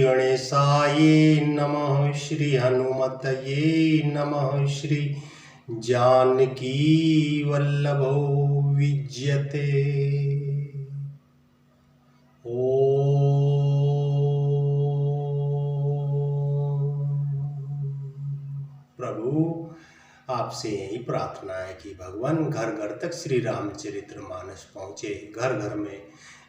गणेशाय नमः। श्री हनुमतये नमः। श्री जानकी वल्लभो विजयते। प्रभु आपसे यही प्रार्थना है कि भगवान घर घर तक श्री रामचरितमानस पहुँचे, घर घर में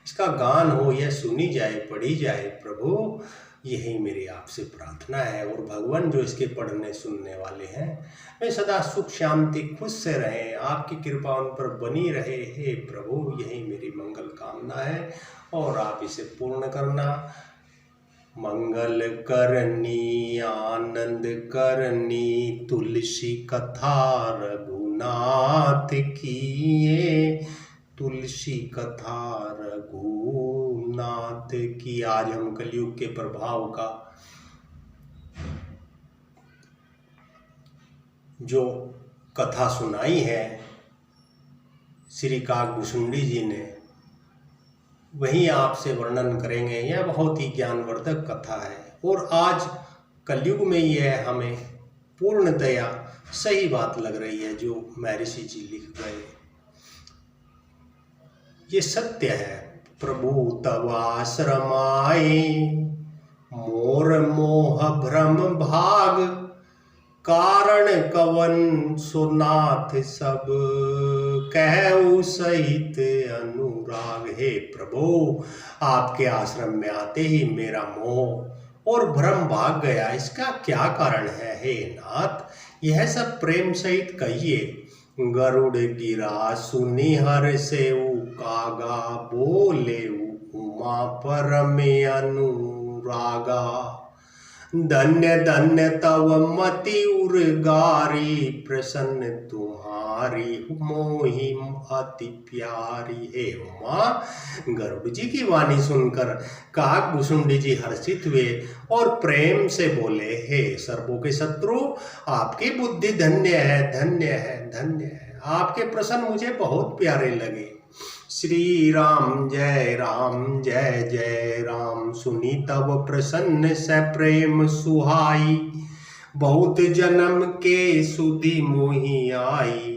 इसका गान हो, यह सुनी जाए, पढ़ी जाए। प्रभु यही मेरी आपसे प्रार्थना है। और भगवान जो इसके पढ़ने सुनने वाले हैं वे सदा सुख शांति खुश से रहें, आपकी कृपा उन पर बनी रहे। हे प्रभु यही मेरी मंगल कामना है और आप इसे पूर्ण करना। मंगल करनी आनंद करनी तुलसी कथा रघुनाथ की, तुलसी कथा रघुनाथ की। आज हम कलयुग के प्रभाव का जो कथा सुनाई है श्री काकभूषुंडी जी ने, वही आपसे वर्णन करेंगे। यह बहुत ही ज्ञानवर्धक कथा है और आज कलयुग में यह हमें पूर्णतया सही बात लग रही है जो महर्षि जी लिख गए। ये सत्य है। प्रभु तव आश्रम आए, मोर मोह भ्रम भाग, कारण कवन सुनाथ सब, कहु सहित अनुराग। हे प्रभु आपके आश्रम में आते ही मेरा मोह और भ्रम भाग गया, इसका क्या कारण है हे नाथ, यह सब प्रेम सहित कहिए। गरुड़ गिरा सुनि हर सेऊ, कागा बोले उमा परम अनुरागा। धन्य धन्य तव मति उर्गारी, प्रसन्न तुम्हारी मोहि अति प्यारी। हे उमा, गरुड़ जी की वाणी सुनकर काकभूषुंडी जी हर्षित हुए और प्रेम से बोले, हे सर्वों के शत्रु, आपकी बुद्धि धन्य है, धन्य है, धन्य है। आपके प्रश्न मुझे बहुत प्यारे लगे। श्री राम जय राम जय जय राम, सुनी तब प्रसन्न स प्रेम सुहाई, बहुत जन्म के सुधि मोहि आई,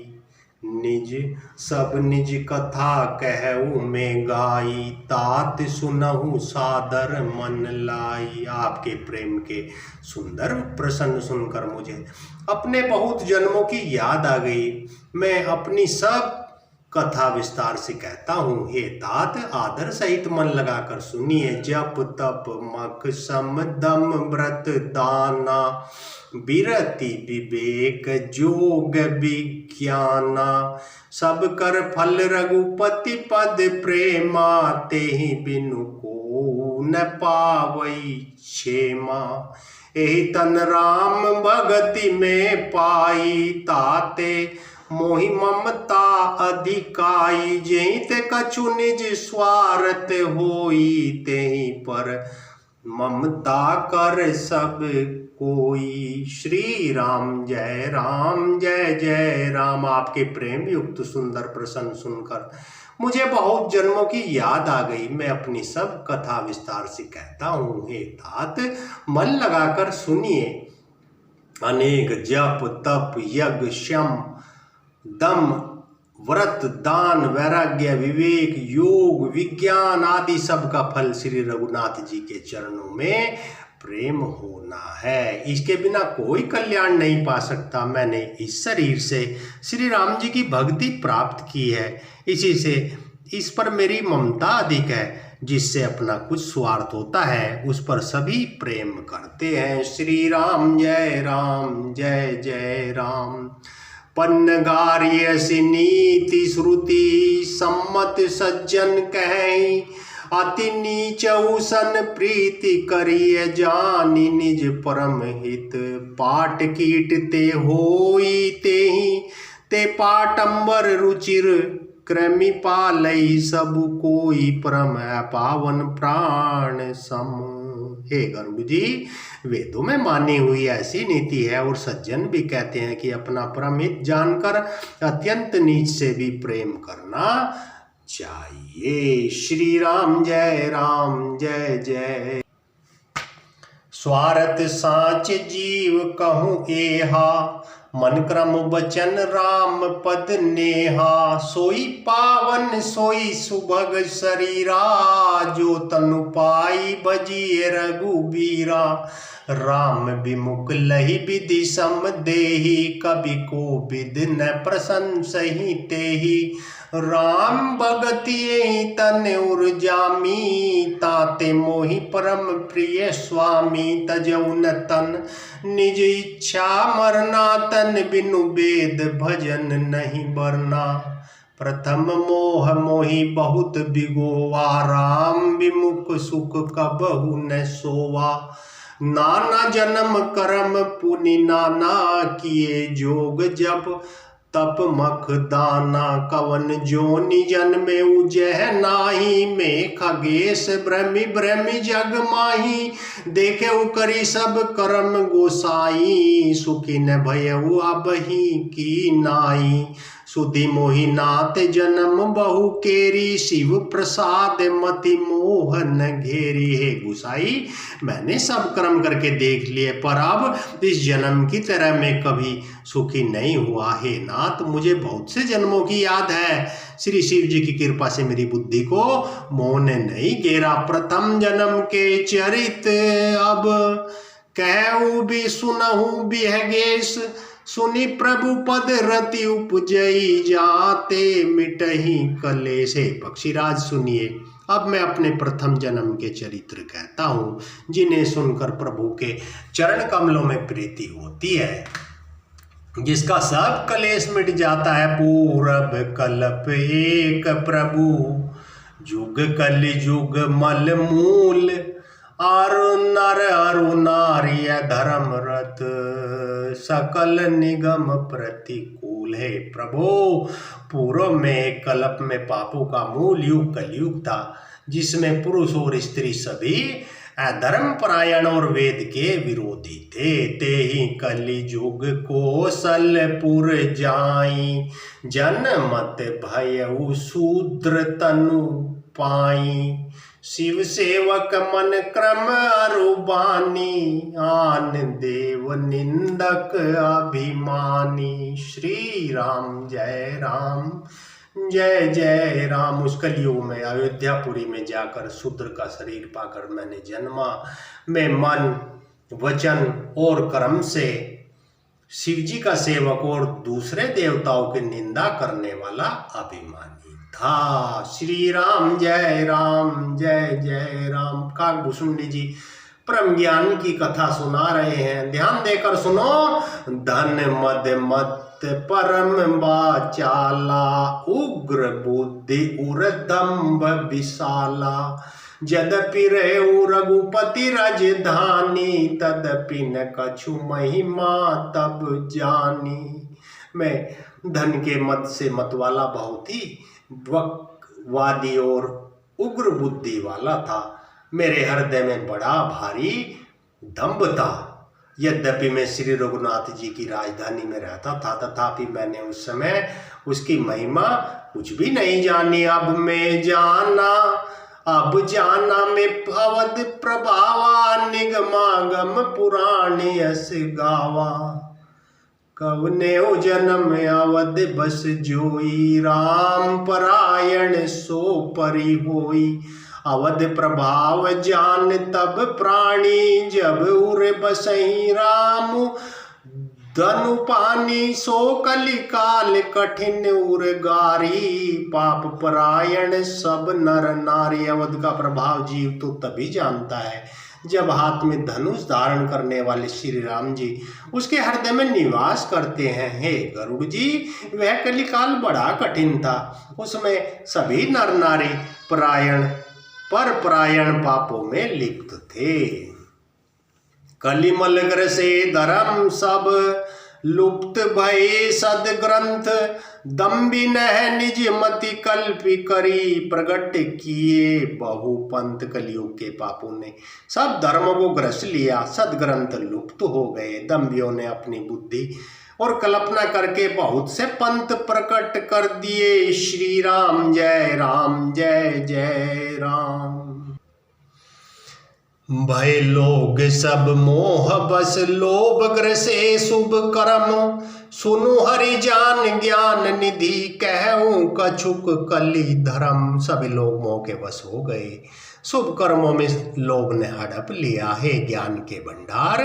निज सब निज कथा कहूँ मैं गाई, तात सुनहु सादर मन लाई। आपके प्रेम के सुंदर प्रसन्न सुनकर मुझे अपने बहुत जन्मों की याद आ गई। मैं अपनी सब कथा विस्तार से कहता हूँ। हे तात आदर सहित मन लगाकर सुनिए। जप तप मक सम दम व्रत दाना, बिरति विवेक जोग विज्ञाना, सब कर फल रघुपति पद प्रेमा, तेहि बिनु को न पावई क्षेमा। एहि तन राम भगति में पाई, ताते मोहि ममता अधिकाई, जेहि ते कछु निज स्वार्थ होई, तेहि पर ममता कर सब कोई। श्री राम जय जय राम। आपके प्रेम युक्त सुंदर प्रसन्न सुनकर मुझे बहुत जन्मों की याद आ गई। मैं अपनी सब कथा विस्तार से कहता हूँ। हे तात मन लगाकर सुनिए। अनेक जप तप यज्ञ शम दम व्रत दान वैराग्य विवेक योग विज्ञान आदि सब का फल श्री रघुनाथ जी के चरणों में प्रेम होना है। इसके बिना कोई कल्याण नहीं पा सकता। मैंने इस शरीर से श्री राम जी की भक्ति प्राप्त की है, इसी से इस पर मेरी ममता अधिक है। जिससे अपना कुछ स्वार्थ होता है उस पर सभी प्रेम करते हैं। श्री राम जय जय राम। पन्नगार्यसि नीति श्रुति, सम्मत सज्जन कहीं, अति नीच उसन प्रीति करिय, जानि निज परम हित, पाट कीट ते होई तेहि, ते पाटंबर रुचिर कृमि पालई, सब कोई परम पावन प्राण सम। हे गरुड़ जी, वेदों में मानी हुई ऐसी नीति है और सज्जन भी कहते हैं कि अपना परम हित जानकर अत्यंत नीच से भी प्रेम करना चाहिए। श्री राम जय जय। स्वार्थ साच जीव कहूँ एहा, मन क्रम बचन राम पद नेहा। सोई पावन सोई सुभग शरीरा, जो तनु पाई भजिए रघुबीरा। राम विमुख लहि विधि सम देहि, कवि को विद न प्रशंसहि तेहि। राम भगति यहि तन उर्जामी, ताते मोहि परम प्रिय स्वामी। तजौ न तन निज इच्छा मरना, तन बिनु वेद भजन नहीं बरना। प्रथम मोह मोहि बहुत बिगोवा, राम विमुख सुख कबहु न सोवा। नाना जन्म कर्म पुनि नाना, किए जोग जप तप मख दाना। कवन जोनि जन्मे उजह नाही, में खगेश ब्रह्मि ब्रह्मि जग माही। देखे करी सब कर्म गोसाई, सुखी न भयउ अबहि की नाई। सुधि मोहि नाथ जन्म बहु केरी, शिव प्रसाद मति मोह न घेरी। हे गुसाई, मैंने सब कर्म करके देख लिए, पर अब इस जन्म की तरह मैं कभी सुखी नहीं हुआ। हे नाथ, मुझे बहुत से जन्मों की याद है, श्री शिव जी की कृपा से मेरी बुद्धि को मोह ने नहीं घेरा। प्रथम जन्म के चरित अब कहूँ भी सुनहु बिहगेश, सुनी प्रभु पद रति उपजई, जाते मिटही कलेश। पक्षीराज सुनिए, अब मैं अपने प्रथम जन्म के चरित्र कहता हूँ, जिन्हें सुनकर प्रभु के चरण कमलों में प्रीति होती है, जिसका सब कलेश मिट जाता है। पूरब कल्प एक प्रभु, जुग कलि जुग मल मूल। आरु नर अरु नार्य धर्म रत, सकल निगम प्रतिकूल। है प्रभु, पूर्व में कल्प में पापों का मूल युग कलयुग था, जिसमें पुरुष और स्त्री सभी अधर्म परायण और वेद के विरोधी थे। ते ही कलि जुग कौशलपुर जाई, जन मत भयउ शूद्र तनु पाई। शिव सेवक मन क्रम अरुबानी, आन देव निंदक अभिमानी। श्री राम जय राम जय जय राम। उस कलयुग में अयोध्यापुरी में जाकर शूद्र का शरीर पाकर मैंने जन्मा। मैं मन वचन और कर्म से शिव जी का सेवक और दूसरे देवताओं की निंदा करने वाला अभिमानी था। श्री राम जय जय राम। काकभूषुंडी जी परम ज्ञान की कथा सुना रहे हैं, ध्यान देकर सुनो। धन मद मत परम बाचाला, उग्र बुद्धि उर्दम्भ विशाला। यद्यपि रेउ रघुपति राजधानी, तदपि न कछु महिमा तब जानी। मैं धन के मद से मतवाला बहुत ही वक्वादी और उग्र बुद्धि वाला था। मेरे हृदय में बड़ा भारी दंभ था। यद्यपि मैं श्री रघुनाथ जी की राजधानी में रहता था, तथापि मैंने उस समय उसकी महिमा कुछ भी नहीं जानी। अब जाना मैं अवध प्रभावा, निगमागम पुराण यस गावा। कवने जन्म अवध बस जोई, राम परायण सो परि होई। अवध प्रभाव जान तब प्राणी, जब उर बसई राम धनु पानी। सो कलिकाल कठिन उर्गारी, पाप परायण सब नर नारी। अवध का प्रभाव जीव तो तभी जानता है जब हाथ में धनुष धारण करने वाले श्री राम जी उसके हृदय में निवास करते हैं। हे गरुड़ जी, वह कलिकाल बड़ा कठिन था। उसमें सभी नर नारी परायण पापों में लिप्त थे। कलिमल ग्रसे धर्म सब लुप्त भये सदग्रंथ। दम्बिन निज मति कल्पि करी, प्रगट किए बहु पंथ। कलियुग के पापों ने सब धर्मों को ग्रस लिया, सदग्रंथ लुप्त हो गए। दम्बियों ने अपनी बुद्धि और कल्पना करके बहुत से पंथ प्रकट कर दिए। श्री राम जय जय राम। भय लोग सब मोह बस लोभ ग्रसे शुभ कर्म, सुनु हरि जान ज्ञान निधि कहूँ कछुक कली धर्म। सभी लोग मोह के वश हो गए, शुभ कर्मों में लोग ने हड़प लिया है ज्ञान के भंडार।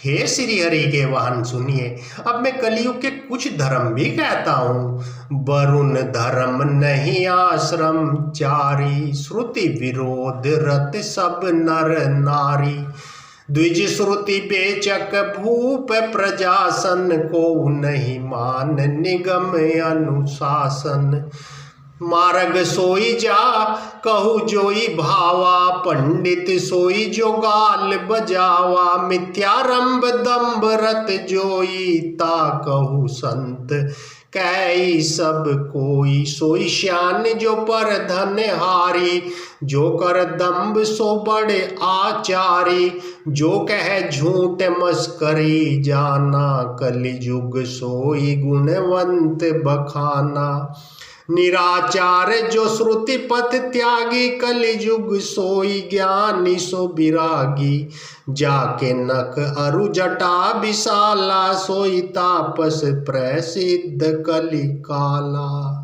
हे श्री हरि के वाहन सुनिए, अब मैं कलयुग के कुछ धर्म भी कहता हूँ। वरुण धर्म नहीं आश्रम चारी, श्रुति विरोध रत सब नर नारी। द्विज श्रुति बेचक भूप प्रजासन, को नहीं मान निगम अनुशासन। मार्ग सोई जा कहु जोई भावा, पंडित सोई जो गाल बजावा। मिथ्यारंभ दंभ रत जोई, ता कहु संत कई सब कोई। सोई श्यान जो पर धन हारी, जो कर दंभ सो बड़े आचारी। जो कह झूठ मस्करी जाना, कलिजुग सोई गुणवंत बखाना। निराचार जो श्रुति पथ त्यागी, कलिजुग सोई ज्ञानी सो विरागी। जाके नख अरु जटा विशाला, सोई तापस प्रसिद्ध कलि काला।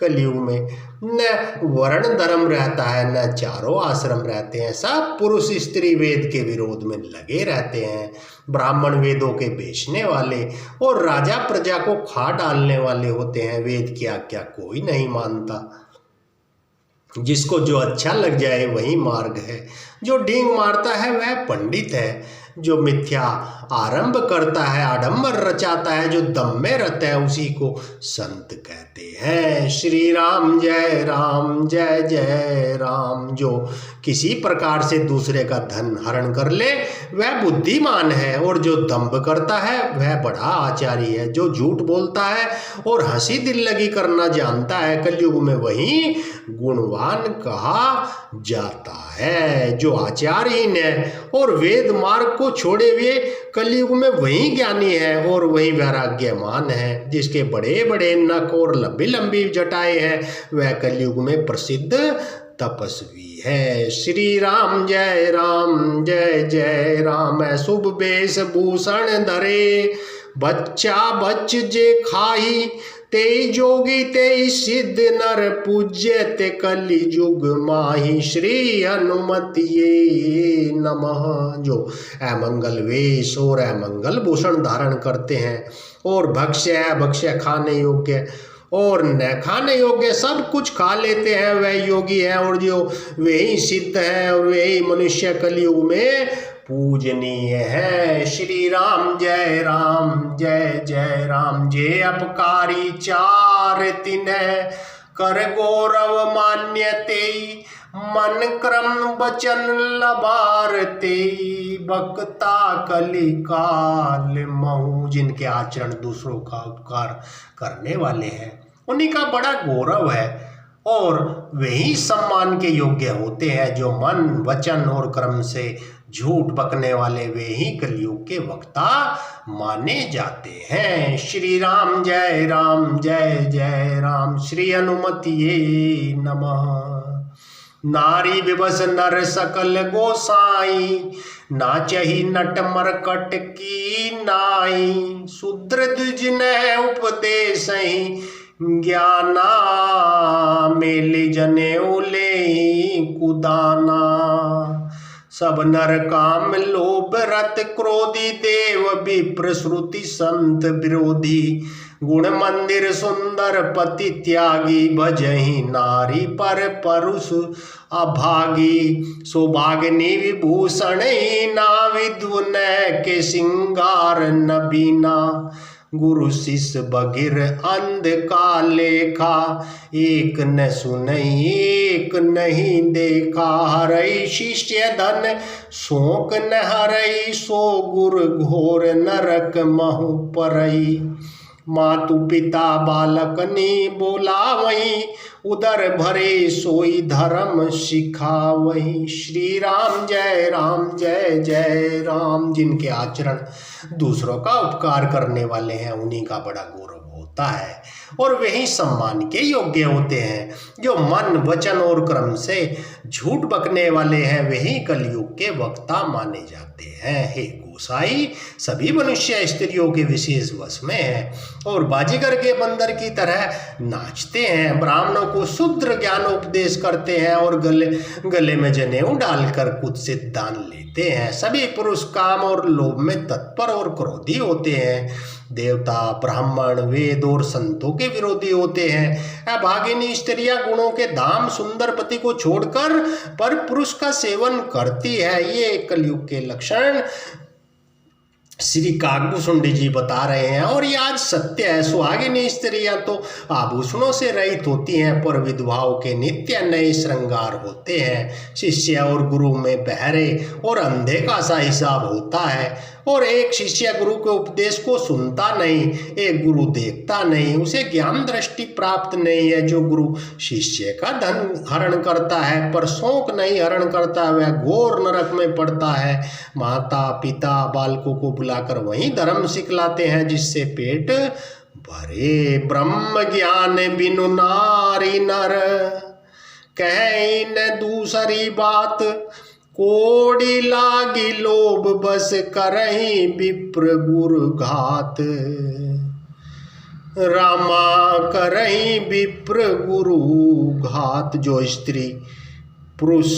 कलयुग में न वर्ण धर्म रहता है, न चारों आश्रम रहते हैं। सब पुरुष स्त्री वेद के विरोध में लगे रहते हैं। ब्राह्मण वेदों के बेचने वाले और राजा प्रजा को खा डालने वाले होते हैं। वेद की आज्ञा कोई नहीं मानता। जिसको जो अच्छा लग जाए वही मार्ग है। जो डींग मारता है वह पंडित है। जो मिथ्या आरंभ करता है, आडंबर रचाता है, जो दम में रहता है, उसी को संत कहते हैं। श्री राम जय राम जय जय राम। जो किसी प्रकार से दूसरे का धन हरण कर ले वह बुद्धिमान है, और जो दंभ करता है वह बड़ा आचारी है। जो झूठ बोलता है और हंसी दिल लगी करना जानता है, कलयुग में वही गुणवान कहा जाता है। जो आचार्यहीन है और वेद मार्ग को छोड़े हुए, कलयुग में वही ज्ञानी है और वही वैराग्यमान है। जिसके बड़े बड़े नख और लंबी लंबी जटाएं हैं, वह कलयुग में प्रसिद्ध तपस्वी है। श्री राम जय जय राम। शुभ वेश भूषण धरे, बच्चा बच जे खाही। ते जोगी ते सिद्ध नर पूज्य, ते कलिजुग माही। श्री हनुमतिये नमः। जो अमंगल वेश और अमंगल भूषण धारण करते हैं और भक्ष्य खाने योग्य और न खाने योग्य सब कुछ खा लेते हैं, वह योगी है। और जो वही सिद्ध है और वही मनुष्य कलयुग में पूजनीय है। श्री राम जय जय राम। जे अपकारी चार तिन्ह, कर गौरव मान्यते। मन क्रम वचन लबारते, बक्ता कलि काल महु। जिनके आचरण दूसरों का उपकार करने वाले हैं, उन्हीं का बड़ा गौरव है और वही सम्मान के योग्य होते हैं। जो मन वचन और कर्म से झूठ बकने वाले, वे ही कलयुग के वक्ता माने जाते हैं। श्री राम जय जय राम। श्री हनुमतिये नमः। नारी विवश नर सकल गोसाई, नाचही नट मरकट की नाई। शूद्र द्विज ने उपदेश ज्ञाना, मेले जने ओले कुदाना। सब नर काम लोभ रत क्रोधी, देव विप्र श्रुति संत विरोधी। गुण मंदिर सुंदर पति त्यागी, भजहि नारी पर परुष अभागी। सौभाग्नि विभूषण ना विधु, न के सिंगार नबीना। गुरु शिष्य बगिर अंध का लेखा, एक न सुनई एक नहीं देखा। हरई शिष्य धन शोक न हरई, सो गुरु घोर नरक महु परई। मातु पिता बालक ने बोलावही, उदर भरे सोई धर्म सिखावही। श्री राम जय जय राम। जिनके आचरण दूसरों का उपकार करने वाले हैं, उन्हीं का बड़ा गौरव होता है। होता है और वही सम्मान के योग्य होते हैं। जो मन वचन और कर्म से झूठ बकने वाले हैं वही कलयुग के वक्ता माने जाते हैं। हे गोसाई, सभी मनुष्य स्त्रियों के विशेष वश में हैं और बाजीगर के बंदर की तरह नाचते हैं। ब्राह्मणों को शूद्र ज्ञान उपदेश करते हैं और गले में जनेऊ डालकर कुत्सित दान लेते हैं। सभी पुरुष काम और लोभ में तत्पर और क्रोधी होते हैं। देवता, ब्राह्मण, वेद और संतों के विरोधी होते हैं। अभागिनी स्त्रियां गुणों के धाम सुंदर पति को छोड़कर पर पुरुष का सेवन करती है। ये कलयुग के लक्षण श्री काकभूषुंडी जी बता रहे हैं और ये आज सत्य है। सुहागिनी स्त्रियां तो आभूषणों से रहित होती हैं पर विधवाओं के नित्य नए श्रृंगार होते हैं। शिष्य और गुरु में बहरे और अंधे का सा हिसाब होता है और एक शिष्य गुरु के उपदेश को सुनता नहीं, एक गुरु देखता नहीं, उसे ज्ञान दृष्टि प्राप्त नहीं है। जो गुरु शिष्य का धन हरण करता है पर शौक नहीं हरण करता, वह घोर नरक में पड़ता है। माता पिता बालकों को बुलाकर वही धर्म सिखलाते हैं जिससे पेट भरे। ब्रह्म ज्ञान बिनु नारी नर, कहे न दूसरी बात, कोड़ी लागी लोभ बस करही विप्र गुरु घात। रामा करही विप्र गुरु घात। जो स्त्री पुरुष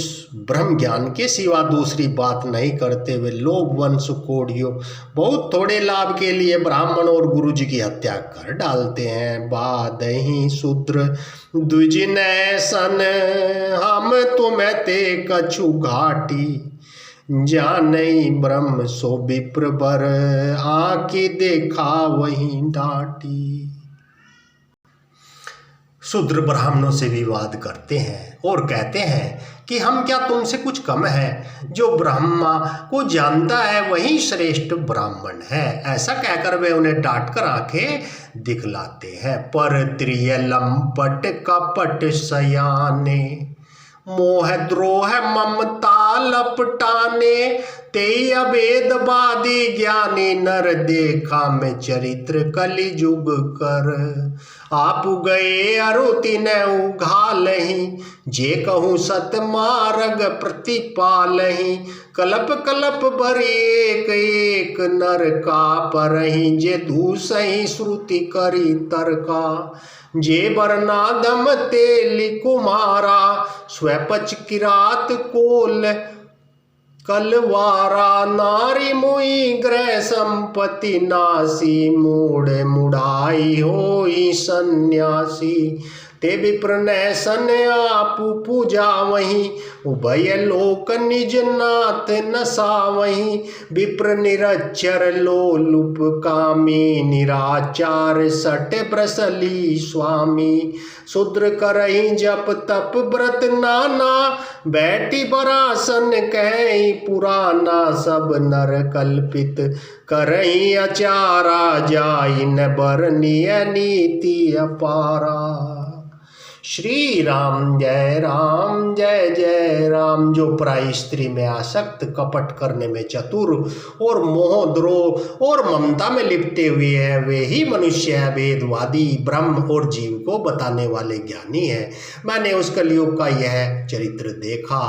ब्रह्म ज्ञान के सिवा दूसरी बात नहीं करते वे लोभ वंश कोड़ियों बहुत थोड़े लाभ के लिए ब्राह्मण और गुरु जी की हत्या कर डालते हैं। बादही शूद्र द्विजिनय सन, हम तुम्हें ते कछु घाटी, जानई ब्रह्म सो विप्र बर, आँखी देखा वही डांटी। शूद्र ब्राह्मणों से विवाद करते हैं और कहते हैं कि हम क्या तुमसे कुछ कम है? जो ब्रह्मा को जानता है वही श्रेष्ठ ब्राह्मण है। ऐसा कहकर वे उन्हें डांट कर आंखें दिखलाते हैं। पर त्रिय लंपट कपट सयाने, मोह द्रोह ममता लपटाने, ते अभेदवादी ज्ञानी नर, देखा में चरित्र कलि जुग कर। आप गए अरुति न उघालही, जे कहूँ सत मार्ग प्रतिपालही। कलप कलप भरी एक एक नर का परही, जे दूसही श्रुति करी तर्का। जे बरनादम तेलि कुमारा, स्वपच किरात कोल कलवारा। नारी मुई ग्रह संपत्ति नासी, मूढ़ मुढ़ाई होई सन्यासी। ते विप्र ने सन आपु पूजा वहीं, उभय लोक निज नाथ नसा वहीं। विप्र निरक्षर लोलुप कामी, निराचार सट ब्रसली स्वामी। शूद्र करही जप तप व्रत नाना, बैठी बरासन कहीं पुराना। सब नर कल्पित करही अचारा, जाई न बरनीय नीति अपारा। श्री राम जय जय राम। जो पराई स्त्री में आसक्त, कपट करने में चतुर और मोह द्रोह और ममता में लिपटे हुए हैं वे ही मनुष्य है। वेदवादी ब्रह्म और जीव को बताने वाले ज्ञानी है। मैंने उस कलयुग का यह चरित्र देखा।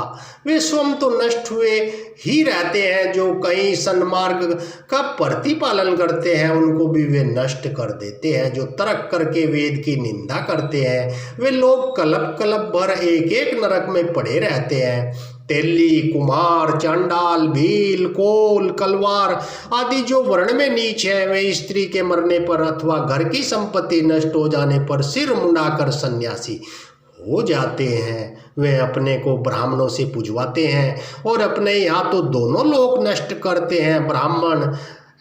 वे स्वयं तो नष्ट हुए ही रहते हैं, जो कहीं सन्मार्ग का प्रतिपालन करते हैं उनको भी वे नष्ट कर देते हैं। जो तर्क करके वेद की निंदा करते हैं वे लोग कलप कलप भर एक एक नरक में पड़े रहते हैं। तेली, कुमार, चांडाल, भील, कोल, कलवार आदि जो वर्ण में नीच है वे स्त्री के मरने पर अथवा घर की संपत्ति नष्ट हो जाने पर सिर मुंडाकर सन्यासी हो जाते हैं। वे अपने को ब्राह्मणों से पुजवाते हैं और अपने यहाँ तो दोनों लोग नष्ट करते हैं। ब्राह्मण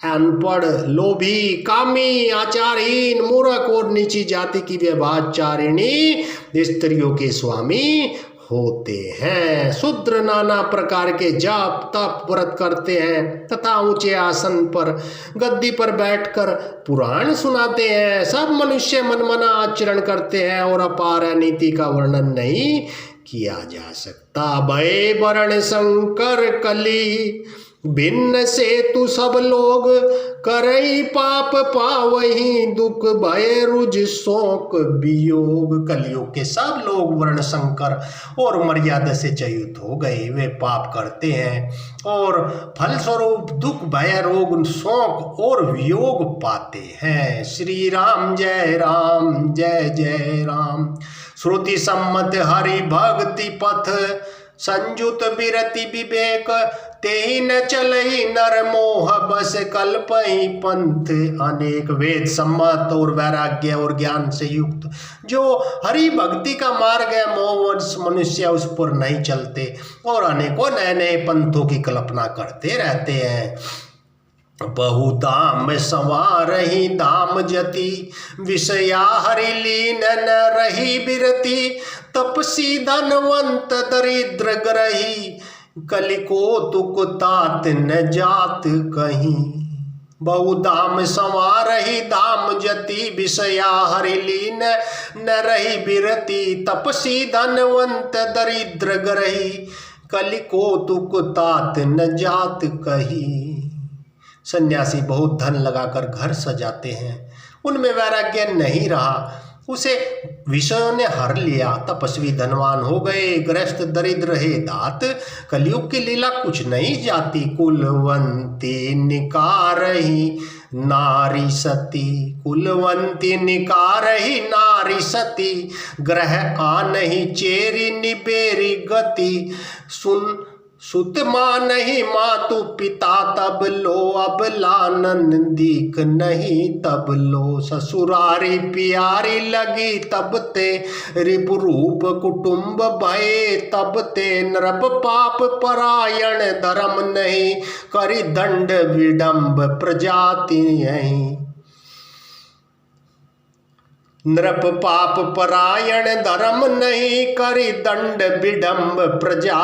अनपढ़, लोभी, कामी, आचारहीन, मूर्ख और नीची जाति की व्यभिचारिणी स्त्रियों के स्वामी होते हैं। शूद्र नाना प्रकार के जाप तप व्रत करते हैं तथा ऊंचे आसन पर गद्दी पर बैठकर पुराण सुनाते हैं। सब मनुष्य मनमना आचरण करते हैं और अपार नीति का वर्णन नहीं किया जा सकता। भय वर्ण शंकर कली, भिन्न से तू सब लोग करई पाप पावही, दुख भय रुज शोक वियोग। कलयुग के सब लोग वर्ण संकर और मर्यादा से च्युत हो गए, वे पाप करते हैं और फलस्वरूप दुख भय रोग शोक और वियोग पाते हैं। श्री राम जय राम जय जय राम। श्रुति सम्मत हरि भक्ति पथ, संजुत बिरति विवेक, तेहि न चलहि नर मोह, बस कल्पहि पंथ अनेक। वेद सम्मत और वैराग्य और ज्ञान से युक्त जो हरि भक्ति का मार्ग है, मोहवश मनुष्य उस पर नहीं चलते और अनेकों नए नए पंथों की कल्पना करते रहते हैं। बहु धाम संवारहि धाम जति, विषया हरि लीन न रही बिरति, तपसी धनवंत दरिद्र ग्रही, कलिको तुक तात न जात कहीं। बहु धाम संवारहि धाम जति, विषया हरि लीन न रही बिरति, तपसी धनवंत दरिद्र ग्रही, कलिको तुक तात न जात कहीं। सन्यासी बहुत धन लगाकर घर सजाते हैं, उनमें वैराग्य नहीं रहा, उसे विषयों ने हर लिया। तपस्वी धनवान हो गए, गृहस्थ दरिद्र है दात, कलयुग की लीला कुछ नहीं जाती। कुलवंती निकारहि नारी सती, कुलवंती निकारहि नारी सती, ग्रह आनहि चेरी निबेरी गति, सुन सुत मानहि मातु पिता तब लो, अब लानन दीख नहीं तब लो, ससुरारी प्यारी लगी तब ते, रिपुरूप कुटुंब भये तब ते, नृप पाप परायण धर्म नहीं, करि दंड विडम्ब प्रजाति यहीं। नृप पाप परायण धर्म नहीं, करि दंड विडम्ब प्रजा